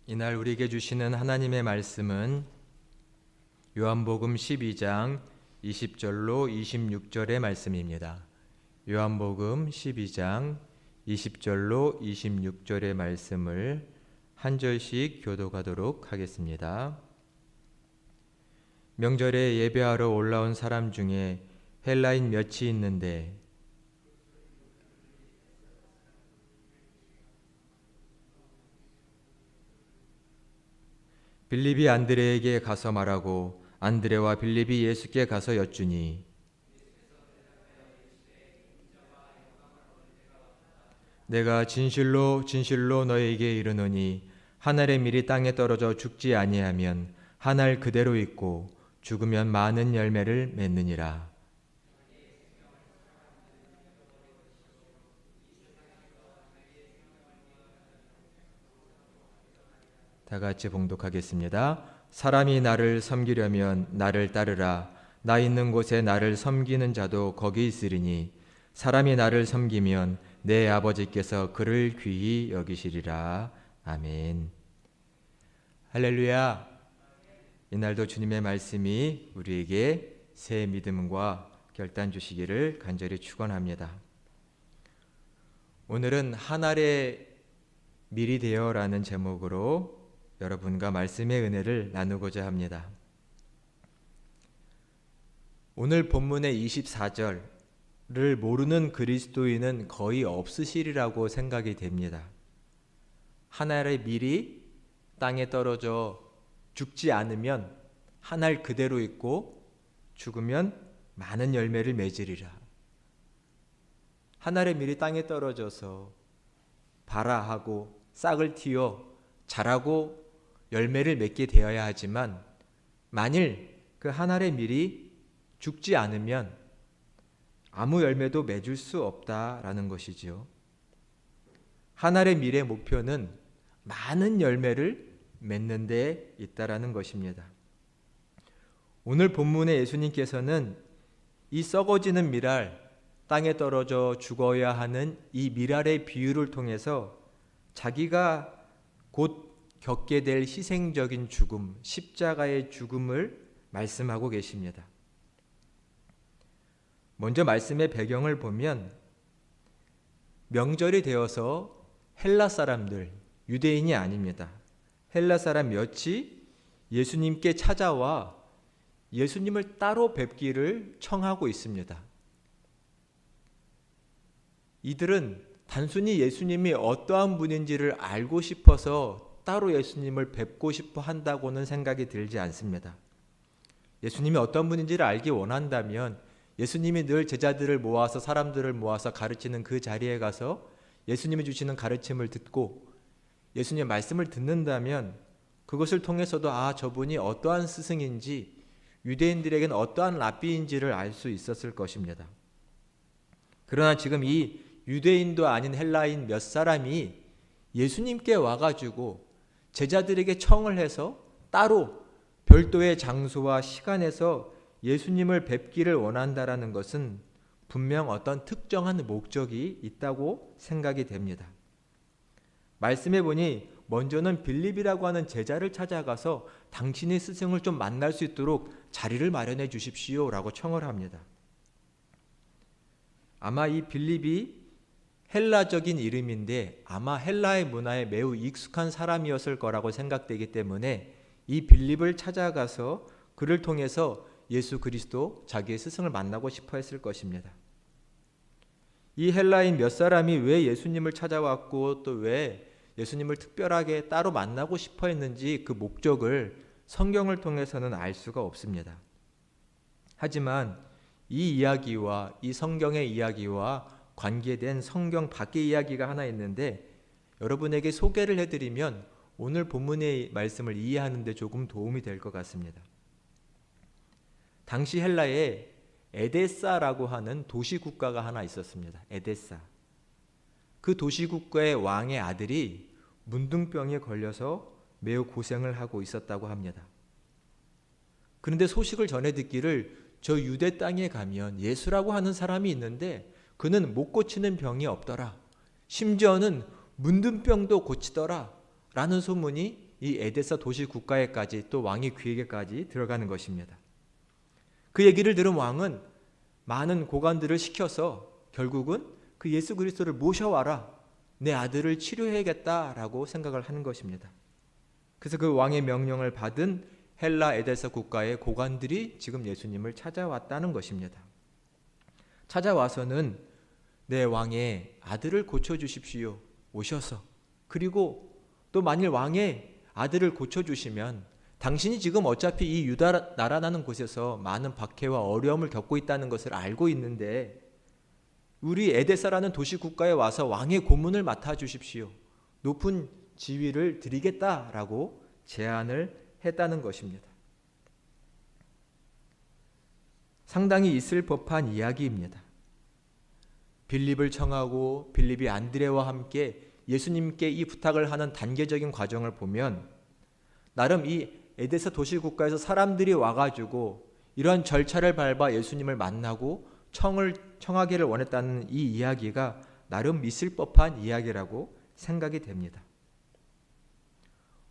이날 우리에게 주시는 하나님의 말씀은 요한복음 12장 20절로 26절의 말씀입니다. 요한복음 12장 20절로 26절의 말씀을 한 절씩 교독하도록 하겠습니다. 명절에 예배하러 올라온 사람 중에 헬라인 몇이 있는데 빌립이 안드레에게 가서 말하고 안드레와 빌립이 예수께 가서 여쭈니 내가 진실로 진실로 너에게 이르노니 한 알의 밀이 땅에 떨어져 죽지 아니하면 한 알 그대로 있고 죽으면 많은 열매를 맺느니라. 다 같이 봉독하겠습니다. 사람이 나를 섬기려면 나를 따르라. 나 있는 곳에 나를 섬기는 자도 거기 있으리니 사람이 나를 섬기면 내 아버지께서 그를 귀히 여기시리라. 아멘. 할렐루야. 이날도 주님의 말씀이 우리에게 새 믿음과 결단 주시기를 간절히 축원합니다. 오늘은 한 알의 밀이 되어라는 제목으로 여러분과 말씀의 은혜를 나누고자 합니다. 오늘 본문의 24절을 모르는 그리스도인은 거의 없으시리라고 생각이 됩니다. 한 알의 밀이 땅에 떨어져 죽지 않으면 한 알 그대로 있고 죽으면 많은 열매를 맺으리라. 한 알의 밀이 땅에 떨어져서 발아하고 싹을 틔어 자라고 열매를 맺게 되어야 하지만 만일 그 한 알의 밀이 죽지 않으면 아무 열매도 맺을 수 없다라는 것이지요. 한 알의 밀의 목표는 많은 열매를 맺는 데 있다라는 것입니다. 오늘 본문의 예수님께서는 이 썩어지는 밀알, 땅에 떨어져 죽어야 하는 이 밀알의 비유를 통해서 자기가 곧 겪게 될 희생적인 죽음, 십자가의 죽음을 말씀하고 계십니다. 먼저 말씀의 배경을 보면 명절이 되어서 헬라 사람들, 유대인이 아닙니다. 헬라 사람 몇이 예수님께 찾아와 예수님을 따로 뵙기를 청하고 있습니다. 이들은 단순히 예수님이 어떠한 분인지를 알고 싶어서 따로 예수님을 뵙고 싶어 한다고는 생각이 들지 않습니다. 예수님이 어떤 분인지를 알기 원한다면 예수님이 늘 제자들을 모아서 사람들을 모아서 가르치는 그 자리에 가서 예수님이 주시는 가르침을 듣고 예수님의 말씀을 듣는다면 그것을 통해서도 저분이 어떠한 스승인지 유대인들에게는 어떠한 랍비인지를 알 수 있었을 것입니다. 그러나 지금 이 유대인도 아닌 헬라인 몇 사람이 예수님께 와가지고 제자들에게 청을 해서 따로 별도의 장소와 시간에서 예수님을 뵙기를 원한다라는 것은 분명 어떤 특정한 목적이 있다고 생각이 됩니다. 말씀해 보니 먼저는 빌립이라고 하는 제자를 찾아가서 당신의 스승을 좀 만날 수 있도록 자리를 마련해 주십시오라고 청을 합니다. 아마 이 빌립이 헬라적인 이름인데 아마 헬라의 문화에 매우 익숙한 사람이었을 거라고 생각되기 때문에 이 빌립을 찾아가서 그를 통해서 예수 그리스도 자기의 스승을 만나고 싶어 했을 것입니다. 이 헬라인 몇 사람이 왜 예수님을 찾아왔고 또 왜 예수님을 특별하게 따로 만나고 싶어 했는지 그 목적을 성경을 통해서는 알 수가 없습니다. 하지만 이 이야기와 이 성경의 이야기와 관계된 성경 밖의 이야기가 하나 있는데 여러분에게 소개를 해드리면 오늘 본문의 말씀을 이해하는 데 조금 도움이 될 것 같습니다. 당시 헬라에 에데사라고 하는 도시국가가 하나 있었습니다. 에데사. 그 도시국가의 왕의 아들이 문둥병에 걸려서 매우 고생을 하고 있었다고 합니다. 그런데 소식을 전해 듣기를 저 유대 땅에 가면 예수라고 하는 사람이 있는데 그는 못 고치는 병이 없더라. 심지어는 문둥병도 고치더라 라는 소문이 이 에데사 도시 국가에까지 또 왕의 귀에게까지 들어가는 것입니다. 그 얘기를 들은 왕은 많은 고관들을 시켜서 결국은 그 예수 그리스도를 모셔와라, 내 아들을 치료해야겠다라고 생각을 하는 것입니다. 그래서 그 왕의 명령을 받은 헬라 에데사 국가의 고관들이 지금 예수님을 찾아왔다는 것입니다. 찾아와서는 내 왕의 아들을 고쳐주십시오, 오셔서. 그리고 또 만일 왕의 아들을 고쳐주시면 당신이 지금 어차피 이 유다 나라라는 곳에서 많은 박해와 어려움을 겪고 있다는 것을 알고 있는데 우리 에데사라는 도시 국가에 와서 왕의 고문을 맡아주십시오, 높은 지위를 드리겠다라고 제안을 했다는 것입니다. 상당히 있을 법한 이야기입니다. 빌립을 청하고 빌립이 안드레와 함께 예수님께 이 부탁을 하는 단계적인 과정을 보면 나름 이 에데사 도시 국가에서 사람들이 와가지고 이러한 절차를 밟아 예수님을 만나고 청하기를 원했다는 이 이야기가 나름 있을 법한 이야기라고 생각이 됩니다.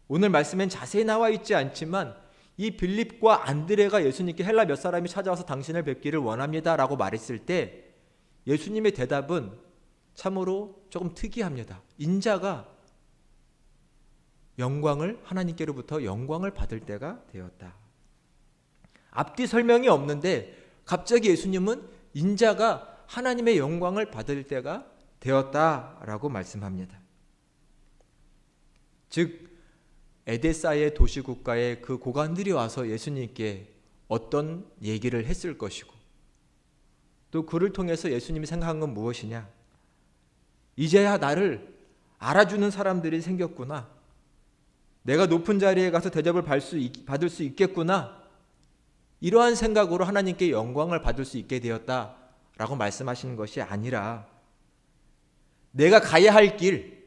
오늘 말씀엔 자세히 나와 있지 않지만 이 빌립과 안드레가 예수님께 헬라 몇 사람이 찾아와서 당신을 뵙기를 원합니다 라고 말했을 때 예수님의 대답은 참으로 조금 특이합니다. 인자가 하나님께로부터 영광을 받을 때가 되었다. 앞뒤 설명이 없는데 갑자기 예수님은 인자가 하나님의 영광을 받을 때가 되었다라고 말씀합니다. 즉 에데사의 도시국가의 그 고관들이 와서 예수님께 어떤 얘기를 했을 것이고 또 그를 통해서 예수님이 생각한 건 무엇이냐? 이제야 나를 알아주는 사람들이 생겼구나. 내가 높은 자리에 가서 대접을 받을 수 있겠구나. 이러한 생각으로 하나님께 영광을 받을 수 있게 되었다라고 말씀하시는 것이 아니라 내가 가야 할 길,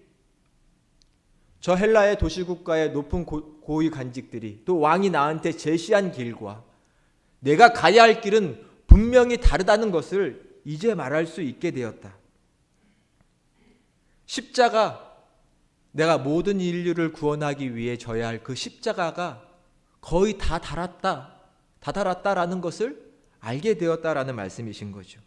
저 헬라의 도시국가의 높은 고위 관직들이 또 왕이 나한테 제시한 길과 내가 가야 할 길은 분명히 다르다는 것을 이제 말할 수 있게 되었다. 십자가, 내가 모든 인류를 구원하기 위해 져야 할 그 십자가가 거의 다 달았다라는 것을 알게 되었다라는 말씀이신 거죠.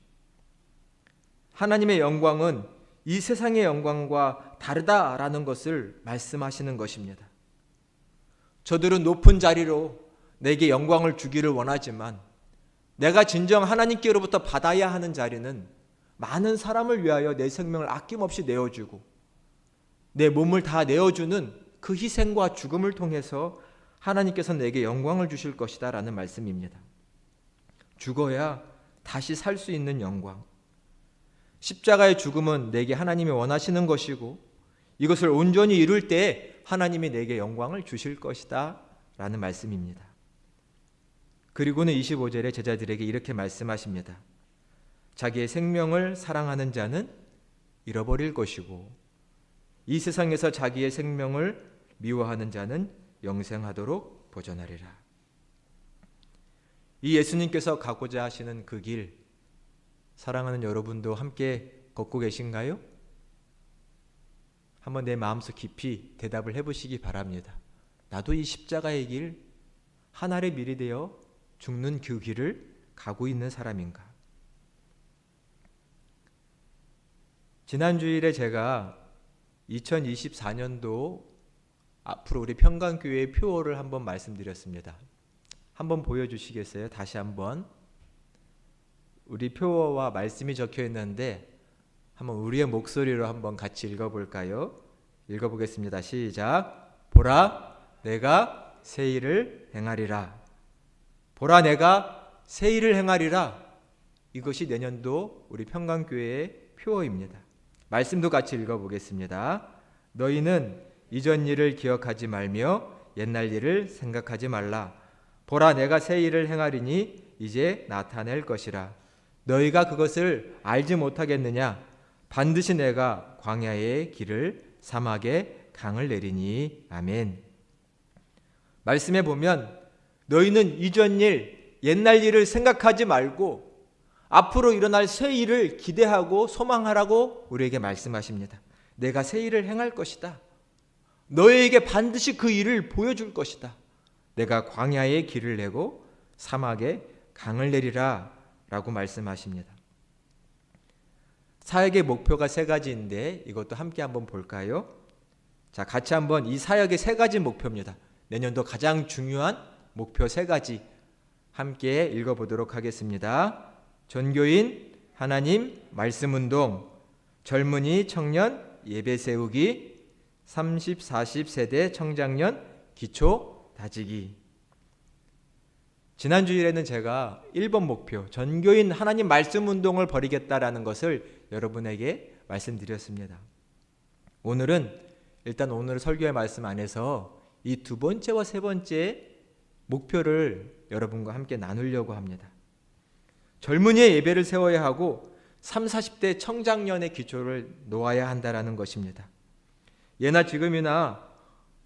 하나님의 영광은 이 세상의 영광과 다르다라는 것을 말씀하시는 것입니다. 저들은 높은 자리로 내게 영광을 주기를 원하지만 내가 진정 하나님께로부터 받아야 하는 자리는 많은 사람을 위하여 내 생명을 아낌없이 내어주고 내 몸을 다 내어주는 그 희생과 죽음을 통해서 하나님께서 내게 영광을 주실 것이다 라는 말씀입니다. 죽어야 다시 살 수 있는 영광. 십자가의 죽음은 내게 하나님이 원하시는 것이고 이것을 온전히 이룰 때 하나님이 내게 영광을 주실 것이다 라는 말씀입니다. 그리고는 25절에 제자들에게 이렇게 말씀하십니다. 자기의 생명을 사랑하는 자는 잃어버릴 것이고 이 세상에서 자기의 생명을 미워하는 자는 영생하도록 보존하리라. 이 예수님께서 가고자 하시는 그 길, 사랑하는 여러분도 함께 걷고 계신가요? 한번 내 마음속 깊이 대답을 해보시기 바랍니다. 나도 이 십자가의 길, 한 알의 밀이 되어 죽는 그 길을 가고 있는 사람인가? 지난 주일에 제가 2024년도 앞으로 우리 평강교회의 표어를 한번 말씀드렸습니다. 한번 보여주시겠어요? 다시 한번. 우리 표어와 말씀이 적혀 있는데 한번 우리의 목소리로 한번 같이 읽어볼까요? 읽어보겠습니다. 시작. 보라, 내가 새 일을 행하리라. 보라, 내가 새 일을 행하리라. 이것이 내년도 우리 평강교회의 표어입니다. 말씀도 같이 읽어보겠습니다. 너희는 이전 일을 기억하지 말며 옛날 일을 생각하지 말라. 보라, 내가 새 일을 행하리니 이제 나타낼 것이라. 너희가 그것을 알지 못하겠느냐? 반드시 내가 광야의 길을 사막에 강을 내리니. 아멘. 말씀해 보면 너희는 이전 일, 옛날 일을 생각하지 말고 앞으로 일어날 새 일을 기대하고 소망하라고 우리에게 말씀하십니다. 내가 새 일을 행할 것이다. 너희에게 반드시 그 일을 보여줄 것이다. 내가 광야에 길을 내고 사막에 강을 내리라 라고 말씀하십니다. 사역의 목표가 세 가지인데 이것도 함께 한번 볼까요? 자, 같이 한번 이 사역의 세 가지 목표입니다. 내년도 가장 중요한 목표 세 가지 함께 읽어보도록 하겠습니다. 전교인, 하나님, 말씀운동, 젊은이, 청년, 예배 세우기, 30, 40 세대 청장년, 기초 다지기. 지난 주일에는 제가 1번 목표, 전교인 하나님 말씀운동을 벌이겠다라는 것을 여러분에게 말씀드렸습니다. 오늘은 일단 오늘 설교의 말씀 안에서 이 두 번째와 세 번째 목표를 여러분과 함께 나누려고 합니다. 젊은이의 예배를 세워야 하고 30, 40대 청장년의 기초를 놓아야 한다는 것입니다. 예나 지금이나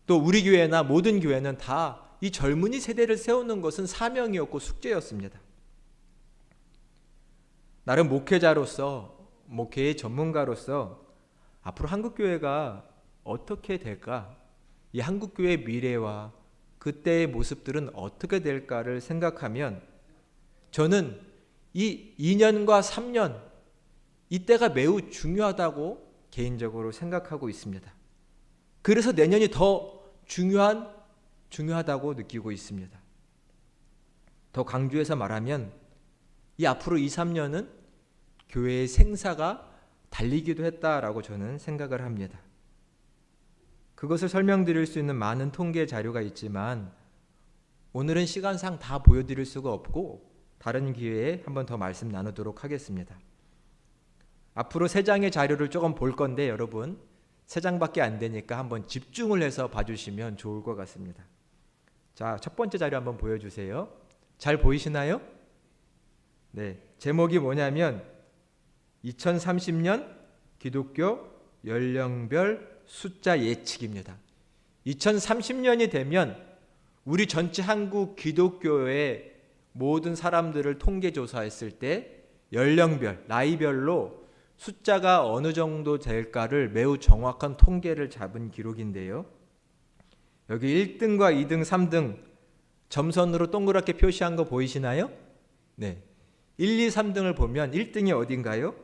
또 우리 교회나 모든 교회는 다 이 젊은이 세대를 세우는 것은 사명이었고 숙제였습니다. 나름 목회자로서, 목회의 전문가로서 앞으로 한국교회가 어떻게 될까? 이 한국교회의 미래와 그때의 모습들은 어떻게 될까를 생각하면 저는 이 2년과 3년 이때가 매우 중요하다고 개인적으로 생각하고 있습니다. 그래서 내년이 더 중요하다고 느끼고 있습니다. 더 강조해서 말하면 이 앞으로 2, 3년은 교회의 생사가 달리기도 했다라고 저는 생각을 합니다. 그것을 설명드릴 수 있는 많은 통계 자료가 있지만 오늘은 시간상 다 보여드릴 수가 없고 다른 기회에 한 번 더 말씀 나누도록 하겠습니다. 앞으로 3장의 자료를 조금 볼 건데 여러분 3장밖에 안 되니까 한번 집중을 해서 봐주시면 좋을 것 같습니다. 자, 첫 번째 자료 한번 보여주세요. 잘 보이시나요? 네, 제목이 뭐냐면 2030년 기독교 연령별 숫자 예측입니다. 2030년이 되면 우리 전체 한국 기독교의 모든 사람들을 통계조사했을 때 연령별, 나이별로 숫자가 어느 정도 될까를 매우 정확한 통계를 잡은 기록인데요. 여기 1등과 2등, 3등 점선으로 동그랗게 표시한 거 보이시나요? 네, 1, 2, 3등을 보면 1등이 어딘가요?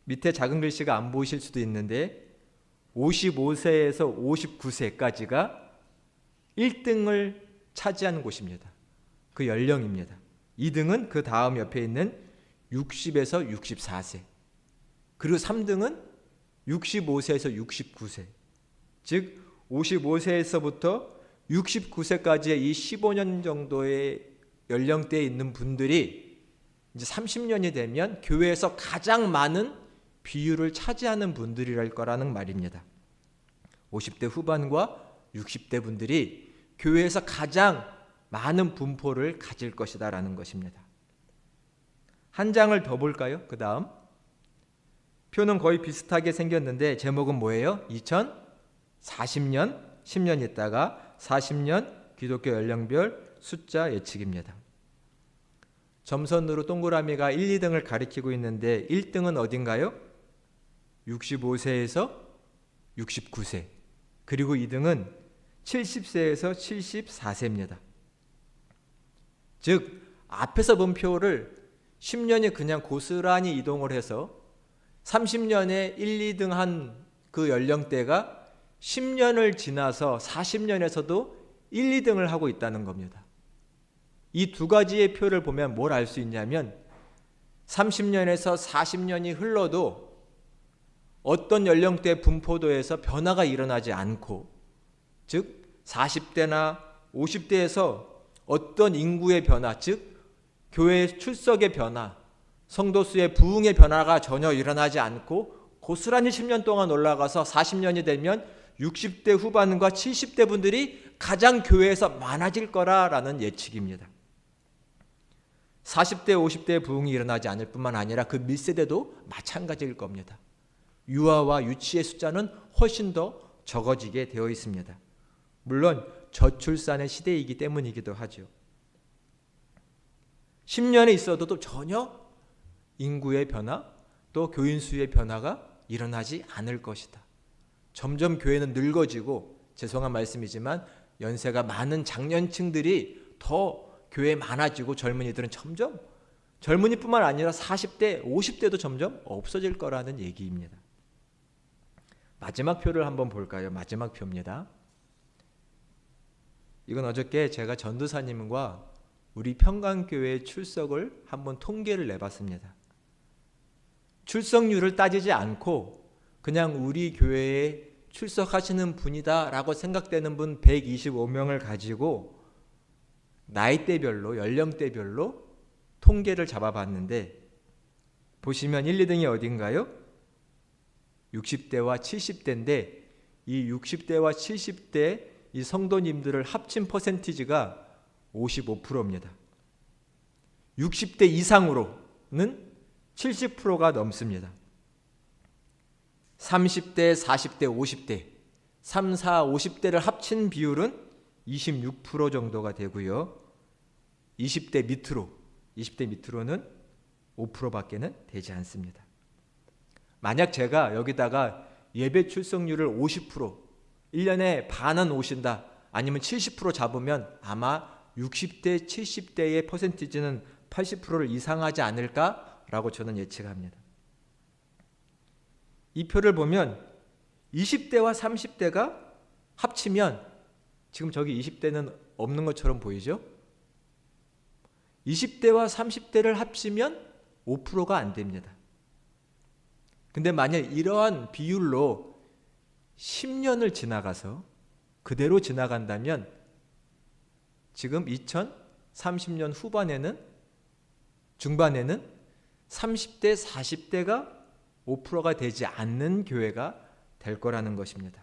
밑에 작은 글씨가 안 보이실 수도 있는데 55세에서 59세까지가 1등을 차지하는 곳입니다. 그 연령입니다. 2등은 그 다음 옆에 있는 60에서 64세. 그리고 3등은 65세에서 69세. 즉 55세에서부터 69세까지의 이 15년 정도의 연령대에 있는 분들이 이제 30년이 되면 교회에서 가장 많은 비율을 차지하는 분들이랄 거라는 말입니다. 50대 후반과 60대 분들이 교회에서 가장 많은 분포를 가질 것이다라는 것입니다. 한 장을 더 볼까요? 그 다음 표는 거의 비슷하게 생겼는데 제목은 뭐예요? 2040년 10년 있다가 40년 기독교 연령별 숫자 예측입니다. 점선으로 동그라미가 1, 2등을 가리키고 있는데 1등은 어딘가요? 65세에서 69세. 그리고 2등은 70세에서 74세입니다. 즉 앞에서 본 표를 10년이 그냥 고스란히 이동을 해서 30년에 1, 2등 한 그 연령대가 10년을 지나서 40년에서도 1, 2등을 하고 있다는 겁니다. 이 두 가지의 표를 보면 뭘 알 수 있냐면 30년에서 40년이 흘러도 어떤 연령대 분포도에서 변화가 일어나지 않고, 즉 40대나 50대에서 어떤 인구의 변화, 즉 교회 출석의 변화, 성도 수의 부흥의 변화가 전혀 일어나지 않고 고스란히 10년 동안 올라가서 40년이 되면 60대 후반과 70대 분들이 가장 교회에서 많아질 거라는 예측입니다. 40대, 50대의 부흥이 일어나지 않을 뿐만 아니라 그 밀세대도 마찬가지일 겁니다. 유아와 유치의 숫자는 훨씬 더 적어지게 되어 있습니다. 물론 저출산의 시대이기 때문이기도 하죠. 10년에 있어도 전혀 인구의 변화, 또 교인 수의 변화가 일어나지 않을 것이다. 점점 교회는 늙어지고, 죄송한 말씀이지만 연세가 많은 장년층들이 더 교회에 많아지고 젊은이들은 점점, 젊은이뿐만 아니라 40대, 50대도 점점 없어질 거라는 얘기입니다. 마지막 표를 한번 볼까요? 마지막 표입니다. 이건 어저께 제가 전도사님과 우리 평강교회 출석을 한번 통계를 내봤습니다. 출석률을 따지지 않고 그냥 우리 교회에 출석하시는 분이다 라고 생각되는 분 125명을 가지고 나이대별로, 연령대별로 통계를 잡아봤는데, 보시면 1, 2등이 어딘가요? 60대와 70대인데 이 60대와 70대 이 성도님들을 합친 퍼센티지가 55%입니다. 60대 이상으로는 70%가 넘습니다. 30대, 40대, 50대, 3, 4, 50대를 합친 비율은 26% 정도가 되고요. 20대 밑으로는 5%밖에는 되지 않습니다. 만약 제가 여기다가 예배 출석률을 50%, 1년에 반은 오신다, 아니면 70% 잡으면 아마 60대, 70대의 퍼센티지는 80%를 이상하지 않을까라고 저는 예측합니다. 이 표를 보면 20대와 30대가 합치면, 지금 저기 20대는 없는 것처럼 보이죠? 20대와 30대를 합치면 5%가 안 됩니다. 근데 만약 이러한 비율로 10년을 지나가서 그대로 지나간다면 지금 2030년 중반에는 30대, 40대가 5%가 되지 않는 교회가 될 거라는 것입니다.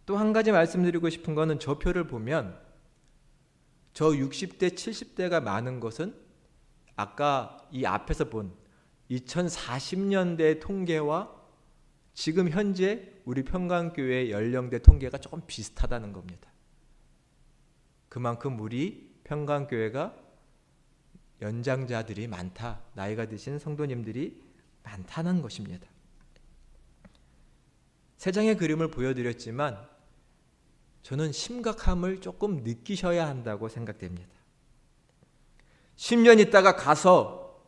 또 한 가지 말씀드리고 싶은 것은, 저 표를 보면 저 60대, 70대가 많은 것은 아까 이 앞에서 본 2040년대 통계와 지금 현재 우리 평강교회 연령대 통계가 조금 비슷하다는 겁니다. 그만큼 우리 평강교회가 연장자들이 많다, 나이가 드신 성도님들이 많다는 것입니다. 세 장의 그림을 보여드렸지만 저는 심각함을 조금 느끼셔야 한다고 생각됩니다. 10년 있다가 가서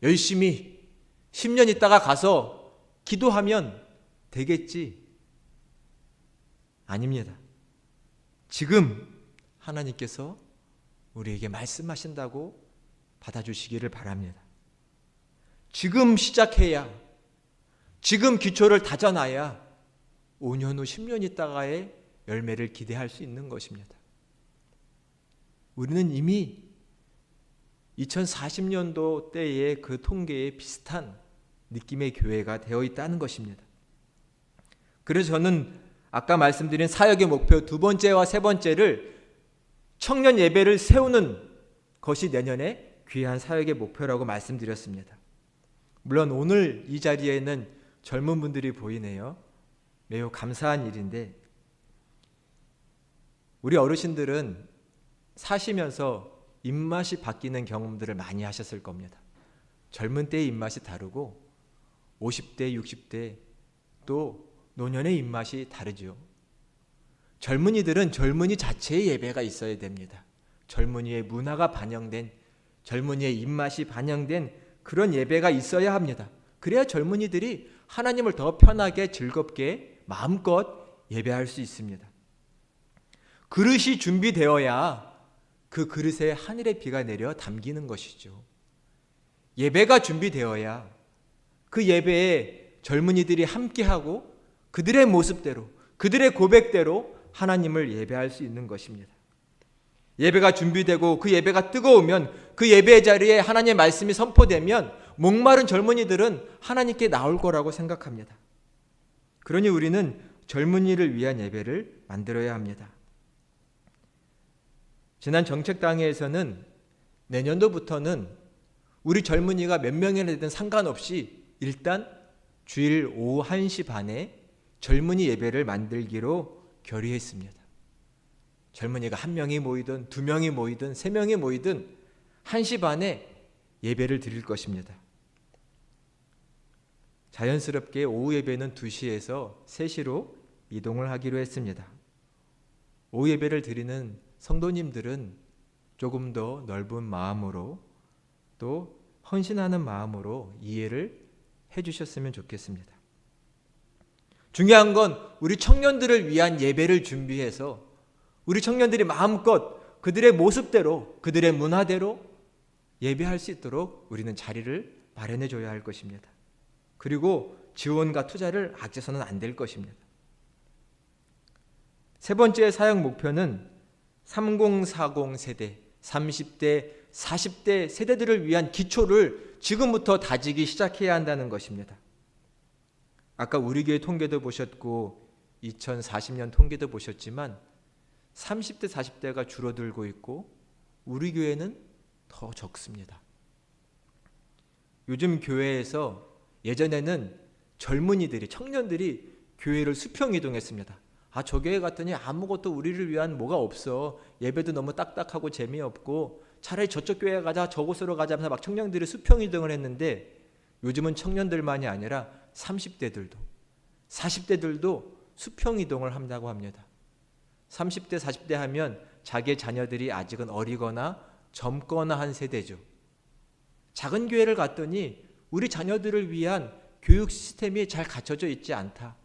열심히 10년 있다가 가서 기도하면 되겠지? 아닙니다. 지금 하나님께서 우리에게 말씀하신다고 받아주시기를 바랍니다. 지금 시작해야, 지금 기초를 다져놔야 5년 후 10년 있다가의 열매를 기대할 수 있는 것입니다. 우리는 이미 2040년도 때의 그 통계에 비슷한 느낌의 교회가 되어 있다는 것입니다. 그래서 저는 아까 말씀드린 사역의 목표 두 번째와 세 번째를, 청년 예배를 세우는 것이 내년에 귀한 사역의 목표라고 말씀드렸습니다. 물론 오늘 이 자리에는 젊은 분들이 보이네요. 매우 감사한 일인데, 우리 어르신들은 사시면서 입맛이 바뀌는 경험들을 많이 하셨을 겁니다. 젊은 때의 입맛이 다르고 50대, 60대 또 노년의 입맛이 다르죠. 젊은이들은 젊은이 자체의 예배가 있어야 됩니다. 젊은이의 문화가 반영된, 젊은이의 입맛이 반영된 그런 예배가 있어야 합니다. 그래야 젊은이들이 하나님을 더 편하게 즐겁게 마음껏 예배할 수 있습니다. 그릇이 준비되어야 그 그릇에 하늘의 비가 내려 담기는 것이죠. 예배가 준비되어야 그 예배에 젊은이들이 함께하고 그들의 모습대로, 그들의 고백대로 하나님을 예배할 수 있는 것입니다. 예배가 준비되고 그 예배가 뜨거우면, 그 예배의 자리에 하나님의 말씀이 선포되면 목마른 젊은이들은 하나님께 나올 거라고 생각합니다. 그러니 우리는 젊은이를 위한 예배를 만들어야 합니다. 지난 정책당회에서는 내년도부터는 우리 젊은이가 몇 명이나 되든 상관없이 일단 주일 오후 1시 반에 젊은이 예배를 만들기로 결의했습니다. 젊은이가 1명이 모이든 2명이 모이든 3명이 모이든 1시 반에 예배를 드릴 것입니다. 자연스럽게 오후 예배는 2시에서 3시로 이동을 하기로 했습니다. 오후 예배를 드리는 성도님들은 조금 더 넓은 마음으로 또 헌신하는 마음으로 이해를 해주셨으면 좋겠습니다. 중요한 건 우리 청년들을 위한 예배를 준비해서 우리 청년들이 마음껏 그들의 모습대로 그들의 문화대로 예배할 수 있도록 우리는 자리를 마련해 줘야 할 것입니다. 그리고 지원과 투자를 아껴서는 안 될 것입니다. 세 번째 사역 목표는 3040 세대, 30대, 40대 세대들을 위한 기초를 지금부터 다지기 시작해야 한다는 것입니다. 아까 우리 교회 통계도 보셨고 2040년 통계도 보셨지만 30대, 40대가 줄어들고 있고 우리 교회는 더 적습니다. 요즘 교회에서 예전에는 젊은이들이, 청년들이 교회를 수평 이동했습니다. 저 교회 갔더니 아무것도 우리를 위한 뭐가 없어. 예배도 너무 딱딱하고 재미없고 차라리 저쪽 교회 가자, 저곳으로 가자 하면서 막 청년들이 수평 이동을 했는데 요즘은 청년들만이 아니라 30대들도 40대들도 수평 이동을 한다고 합니다. 30대 40대 하면 자기의 자녀들이 아직은 어리거나 젊거나 한 세대죠. 작은 교회를 갔더니 우리 자녀들을 위한 교육 시스템이 잘 갖춰져 있지 않다.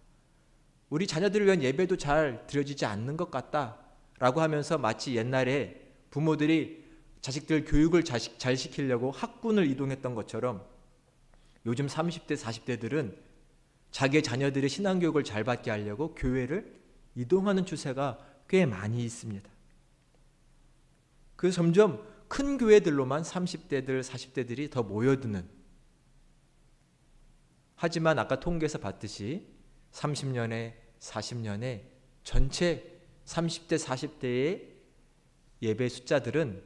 우리 자녀들을 위한 예배도 잘 드려지지 않는 것 같다라고 하면서 마치 옛날에 부모들이 자식들 교육을 잘 시키려고 학군을 이동했던 것처럼 요즘 30대 40대들은 자기의 자녀들의 신앙교육을 잘 받게 하려고 교회를 이동하는 추세가 꽤 많이 있습니다. 그래서 점점 큰 교회들로만 30대들 40대들이 더 모여드는, 하지만 아까 통계에서 봤듯이 30년에 40년에 전체 30대 40대의 예배 숫자들은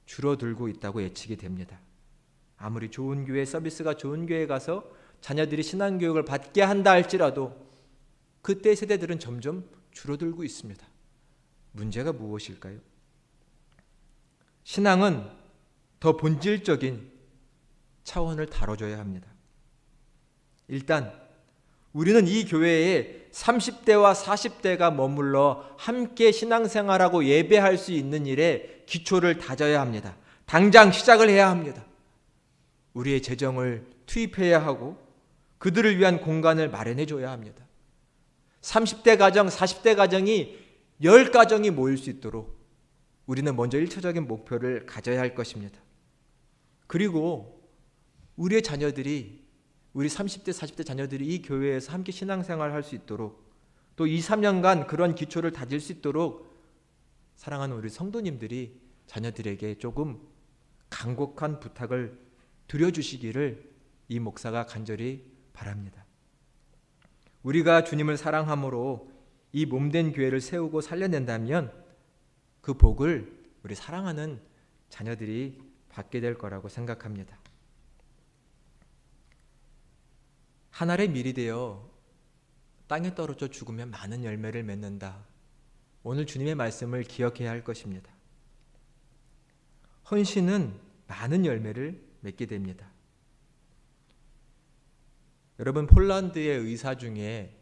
줄어들고 있다고 예측이 됩니다. 아무리 좋은 교회, 서비스가 좋은 교회에 가서 자녀들이 신앙교육을 받게 한다 할지라도 그때 세대들은 점점 줄어들고 있습니다. 문제가 무엇일까요? 신앙은 더 본질적인 차원을 다뤄줘야 합니다. 일단 우리는 이 교회에 30대와 40대가 머물러 함께 신앙생활하고 예배할 수 있는 일에 기초를 다져야 합니다. 당장 시작을 해야 합니다. 우리의 재정을 투입해야 하고 그들을 위한 공간을 마련해 줘야 합니다. 30대 가정, 40대 가정이 10가정이 모일 수 있도록 우리는 먼저 1차적인 목표를 가져야 할 것입니다. 그리고 우리의 자녀들이, 우리 30대, 40대 자녀들이 이 교회에서 함께 신앙생활을 할 수 있도록 또 2, 3년간 그런 기초를 다질 수 있도록 사랑하는 우리 성도님들이 자녀들에게 조금 간곡한 부탁을 드려주시기를 이 목사가 간절히 바랍니다. 우리가 주님을 사랑함으로 이 몸된 교회를 세우고 살려낸다면 그 복을 우리 사랑하는 자녀들이 받게 될 거라고 생각합니다. 한 알의 밀이 되어 땅에 떨어져 죽으면 많은 열매를 맺는다. 오늘 주님의 말씀을 기억해야 할 것입니다. 헌신은 많은 열매를 맺게 됩니다. 여러분, 폴란드의 의사 중에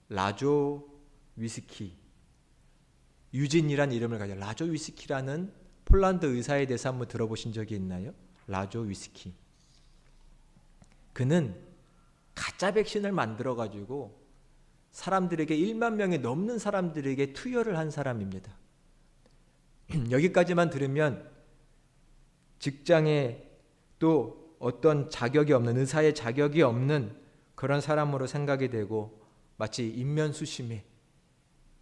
라조 위스키, 유진이란 이름을 가진 라조 위스키라는 폴란드 의사에 대해서 한번 들어보신 적이 있나요? 라조 위스키. 그는 가짜 백신을 만들어가지고 사람들에게 1만 명이 넘는 사람들에게 투여를 한 사람입니다. 여기까지만 들으면 직장에 또 어떤 자격이 없는, 의사의 자격이 없는 그런 사람으로 생각이 되고 마치 인면수심에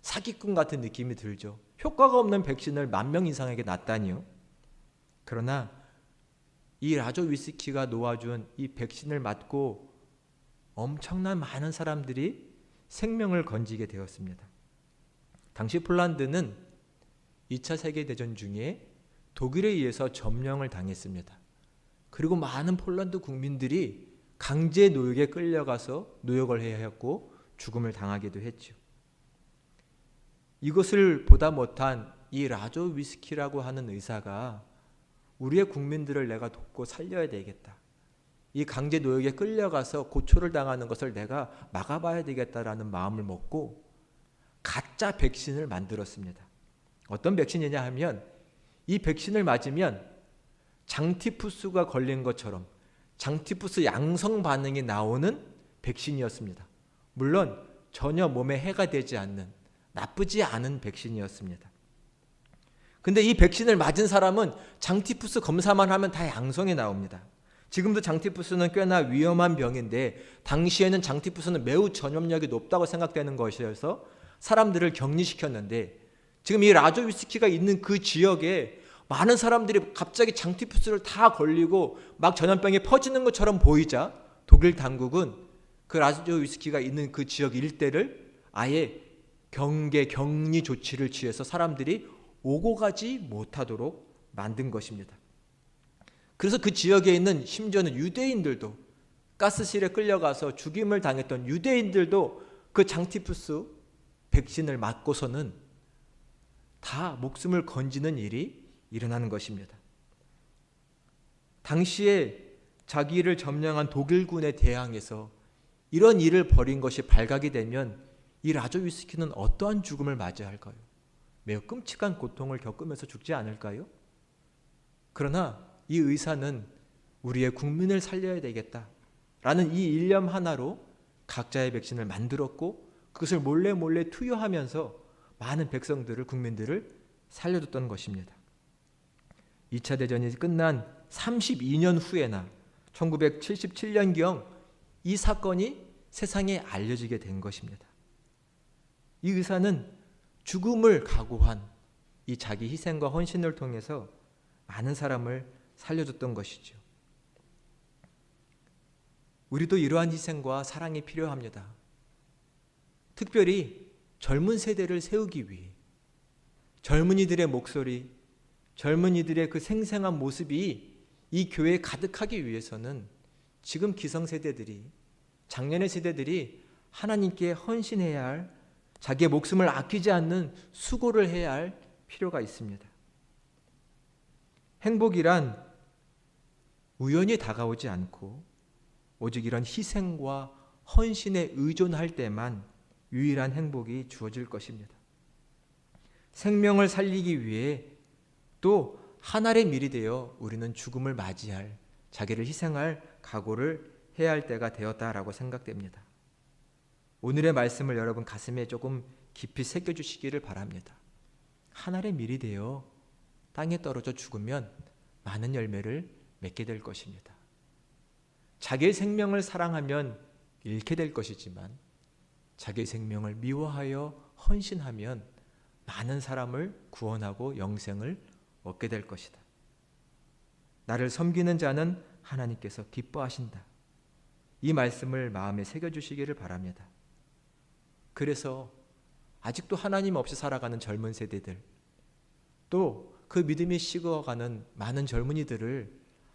사기꾼 같은 느낌이 들죠. 효과가 없는 백신을 10,000명 이상에게 놨다니요. 그러나 이 라조 위스키가 놓아준 이 백신을 맞고 엄청난 많은 사람들이 생명을 건지게 되었습니다. 당시 폴란드는 2차 세계대전 중에 독일에 의해서 점령을 당했습니다. 그리고 많은 폴란드 국민들이 강제 노역에 끌려가서 노역을 해야 했고 죽음을 당하기도 했죠. 이것을 보다 못한 이 라조 위스키라고 하는 의사가 우리의 국민들을 내가 돕고 살려야 되겠다. 이 강제 노역에 끌려가서 고초를 당하는 것을 내가 막아봐야 되겠다라는 마음을 먹고 가짜 백신을 만들었습니다. 어떤 백신이냐 하면 이 백신을 맞으면 장티푸스가 걸린 것처럼 장티푸스 양성 반응이 나오는 백신이었습니다. 물론 전혀 몸에 해가 되지 않는 나쁘지 않은 백신이었습니다. 근데 이 백신을 맞은 사람은 장티푸스 검사만 하면 다 양성이 나옵니다. 지금도 장티푸스는 꽤나 위험한 병인데 당시에는 장티푸스는 매우 전염력이 높다고 생각되는 것이어서 사람들을 격리시켰는데 지금 이 라조 위스키가 있는 그 지역에 많은 사람들이 갑자기 장티푸스를 다 걸리고 막 전염병이 퍼지는 것처럼 보이자 독일 당국은 그 라조 위스키가 있는 그 지역 일대를 아예 격리 조치를 취해서 사람들이 오고 가지 못하도록 만든 것입니다. 그래서 그 지역에 있는 심지어는 유대인들도 가스실에 끌려가서 죽임을 당했던 유대인들도 그 장티푸스 백신을 맞고서는 다 목숨을 건지는 일이 일어나는 것입니다. 당시에 자기를 점령한 독일군에 대항해서 이런 일을 벌인 것이 발각이 되면 이 라조 위스키는 어떠한 죽음을 맞이해야 할까요? 매우 끔찍한 고통을 겪으면서 죽지 않을까요? 그러나 이 의사는 우리의 국민을 살려야 되겠다라는 이 일념 하나로 각자의 백신을 만들었고 그것을 몰래 투여하면서 많은 백성들을, 국민들을 살려줬던 것입니다. 2차 대전이 끝난 32년 후에나 1977년경 이 사건이 세상에 알려지게 된 것입니다. 이 의사는 죽음을 각오한 이 자기 희생과 헌신을 통해서 많은 사람을 살려줬던 것이죠. 우리도 이러한 희생과 사랑이 필요합니다. 특별히 젊은 세대를 세우기 위해 젊은이들의 목소리, 젊은이들의 그 생생한 모습이 이 교회에 가득하기 위해서는 지금 기성세대들이, 작년의 세대들이 하나님께 헌신해야 할, 자기의 목숨을 아끼지 않는 수고를 해야 할 필요가 있습니다. 행복이란 우연히 다가오지 않고 오직 이런 희생과 헌신에 의존할 때만 유일한 행복이 주어질 것입니다. 생명을 살리기 위해 또 한 알의 밀이 되어 우리는 죽음을 맞이할, 자기를 희생할 각오를 해야 할 때가 되었다라고 생각됩니다. 오늘의 말씀을 여러분 가슴에 조금 깊이 새겨주시기를 바랍니다. 한 알의 밀이 되어 땅에 떨어져 죽으면 많은 열매를 맺게 될 것입니다. 자기의 생명을 사랑하면 잃게 될 것이지만 자기의 생명을 미워하여 헌신하면 많은 사람을 구원하고 영생을 얻게 될 것이다. 나를 섬기는 자는 하나님께서 기뻐하신다. 이 말씀을 마음에 새겨주시기를 바랍니다. 그래서 아직도 하나님 없이 살아가는 젊은 세대들, 또 그 믿음이 식어가는 많은 젊은이들을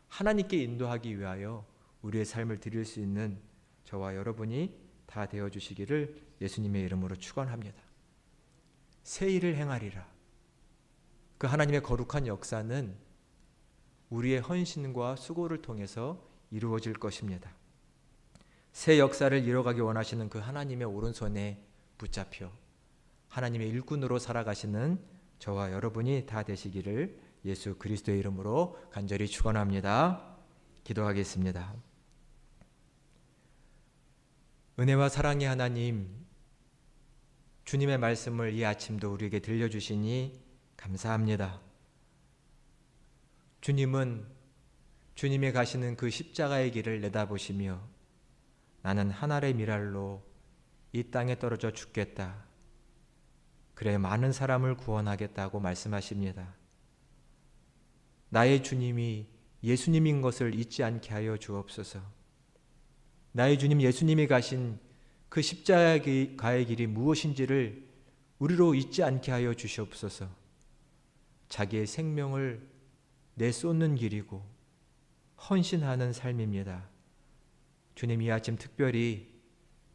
하나님께 인도하기 위하여 우리의 삶을 드릴 수 있는 저와 여러분이 다 되어주시기를 예수님의 이름으로 축원합니다. 새 일을 행하리라. 그 하나님의 거룩한 역사는 우리의 헌신과 수고를 통해서 이루어질 것입니다. 새 역사를 이뤄가기 원하시는 그 하나님의 오른손에 붙잡혀 하나님의 일꾼으로 살아가시는 저와 여러분이 다 되시기를 예수 그리스도의 이름으로 간절히 축원합니다. 기도하겠습니다. 은혜와 사랑의 하나님, 주님의 말씀을 이 아침도 우리에게 들려주시니 감사합니다. 주님은 주님이 가시는 그 십자가의 길을 내다보시며 나는 한 알의 밀알로 이 땅에 떨어져 죽겠다. 그래 많은 사람을 구원하겠다고 말씀하십니다. 나의 주님이 예수님인 것을 잊지 않게 하여 주옵소서. 나의 주님 예수님이 가신 그 십자가의 길이 무엇인지를 우리로 잊지 않게 하여 주시옵소서. 자기의 생명을 내쏟는 길이고 헌신하는 삶입니다. 주님, 이 아침 특별히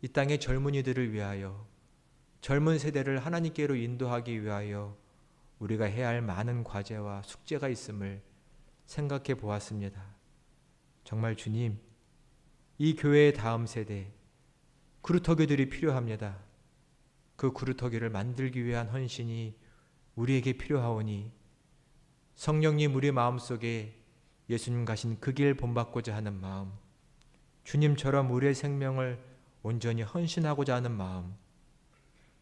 이 땅의 젊은이들을 위하여, 젊은 세대를 하나님께로 인도하기 위하여 우리가 해야 할 많은 과제와 숙제가 있음을 생각해 보았습니다. 정말 주님, 이 교회의 다음 세대 구루터기들이 필요합니다. 그 구루터기를 만들기 위한 헌신이 우리에게 필요하오니 성령님 우리 마음속에 예수님 가신 그 길 본받고자 하는 마음, 주님처럼 우리의 생명을 온전히 헌신하고자 하는 마음,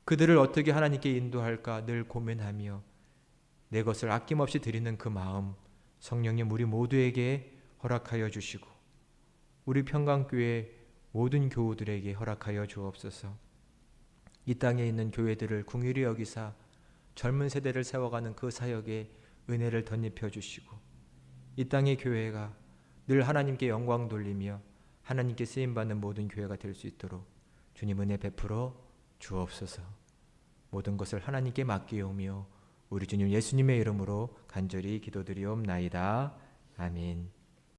그들을 어떻게 하나님께 인도할까 늘 고민하며 내 것을 아낌없이 드리는 그 마음, 성령님 우리 모두에게 허락하여 주시고 우리 평강교회 모든 교우들에게 허락하여 주옵소서. 이 땅에 있는 교회들을 긍휼히 여기사 젊은 세대를 세워가는 그 사역에 은혜를 덧입혀 주시고 이 땅의 교회가 늘 하나님께 영광 돌리며 하나님께 쓰임받는 모든 교회가 될 수 있도록 주님 은혜 베풀어 주옵소서. 모든 것을 하나님께 맡기오며 우리 주님 예수님의 이름으로 간절히 기도드리옵나이다. 아멘.